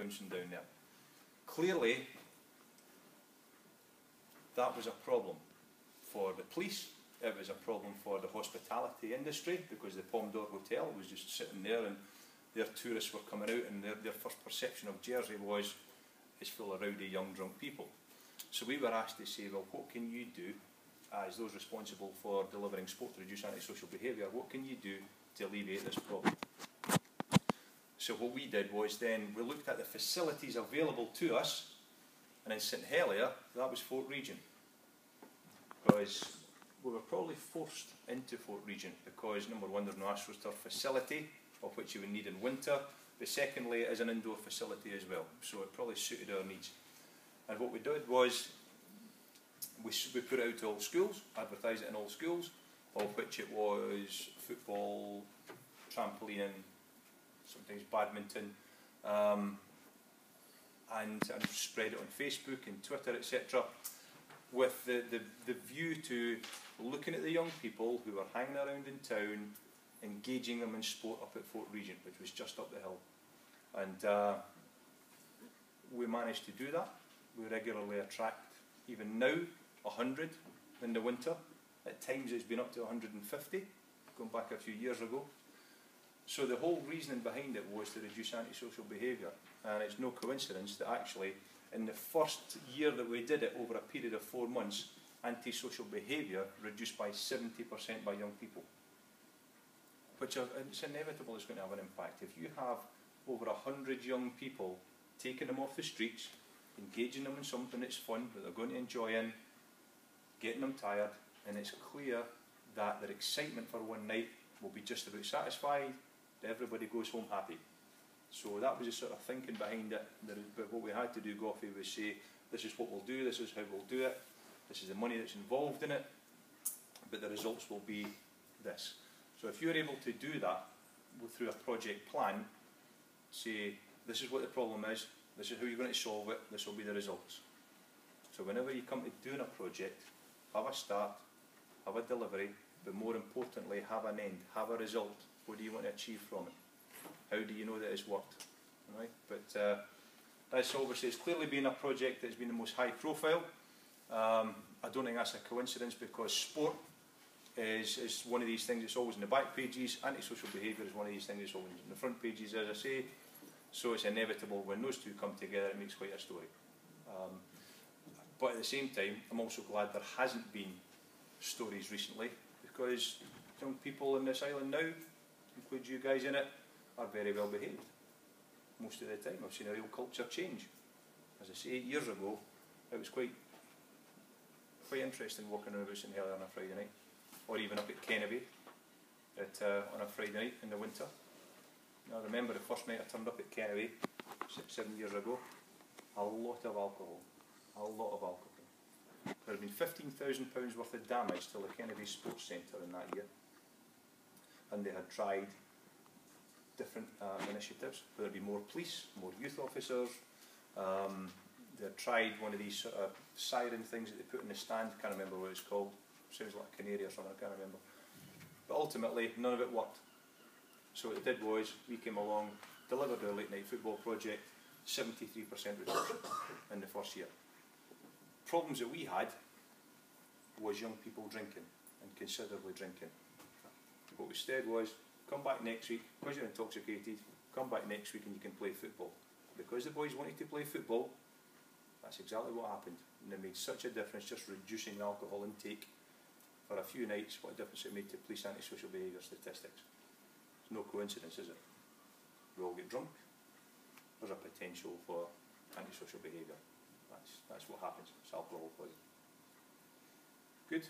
bouncing down there. Clearly, that was a problem for the police. It was a problem for the hospitality industry, because the Pomodoro Hotel was just sitting there and their tourists were coming out, and their first perception of Jersey was it's full of rowdy young drunk people. So we were asked to say, well, what can you do as those responsible for delivering sport to reduce antisocial behaviour? What can you do to alleviate this problem? So what we did was then we looked at the facilities available to us, and in St Helier, that was Fort Regent, because we were probably forced into Fort Regent because, number one, there's no AstroTurf facility, of which you would need in winter, but secondly, it is an indoor facility as well, so it probably suited our needs. And what we did was we put it out to all schools, advertised it in all schools, of which it was football, trampoline, sometimes badminton, and spread it on Facebook and Twitter, etc., with the view to looking at the young people who were hanging around in town, engaging them in sport up at Fort Regent, which was just up the hill. And we managed to do that. We regularly attract, even now, 100 in the winter. At times it's been up to 150, going back a few years ago. So the whole reasoning behind it was to reduce antisocial behaviour. And it's no coincidence that actually, in the first year that we did it, over a period of 4 months, antisocial behaviour reduced by 70% by young people. Which it's inevitable it's going to have an impact. If you have over 100 young people, taking them off the streets, engaging them in something that's fun, that they're going to enjoy in, getting them tired, and it's clear that their excitement for one night will be just about satisfied, everybody goes home happy. So that was the sort of thinking behind it. But what we had to do, Goffey, was say, this is what we'll do, this is how we'll do it, this is the money that's involved in it, but the results will be this. So if you're able to do that through a project plan, say, this is what the problem is, this is how you're going to solve it, this will be the results. So whenever you come to doing a project, have a start, have a delivery, but more importantly, have an end, have a result. What do you want to achieve from it? How do you know that it's worked? Right? But that's obviously, it's clearly been a project that's been the most high profile. I don't think that's a coincidence, because sport is one of these things that's always in the back pages. Antisocial behaviour is one of these things that's always in the front pages, as I say. So it's inevitable when those two come together, it makes quite a story. But at the same time, I'm also glad there hasn't been stories recently, because young people in this island now, include you guys in it, are very well behaved. Most of the time I've seen a real culture change. As I say, 8 years ago, it was quite interesting walking around St Helier on a Friday night, or even up at Kenneby on a Friday night in the winter. Now, I remember the first night I turned up at Kenneby 7 years ago, a lot of alcohol. A lot of alcohol. There had been £15,000 worth of damage to the Kennedy Sports Centre in that year, and they had tried different initiatives. There had been more police, more youth officers. They had tried one of these sort of siren things that they put in the stand. Can't remember what it's called. Sounds like a canary or something. I can't remember. But ultimately, none of it worked. So what it did was, we came along, delivered our late night football project, 73% reduction in the first year. Problems that we had was young people drinking, and considerably drinking. What we said was, come back next week, because you're intoxicated, come back next week and you can play football. Because the boys wanted to play football, that's exactly what happened. And it made such a difference, just reducing the alcohol intake for a few nights, what a difference it made to police antisocial behaviour statistics. It's no coincidence, is it? We all get drunk, there's a potential for antisocial behaviour. That's what happens. It's alcohol poisoning. Good.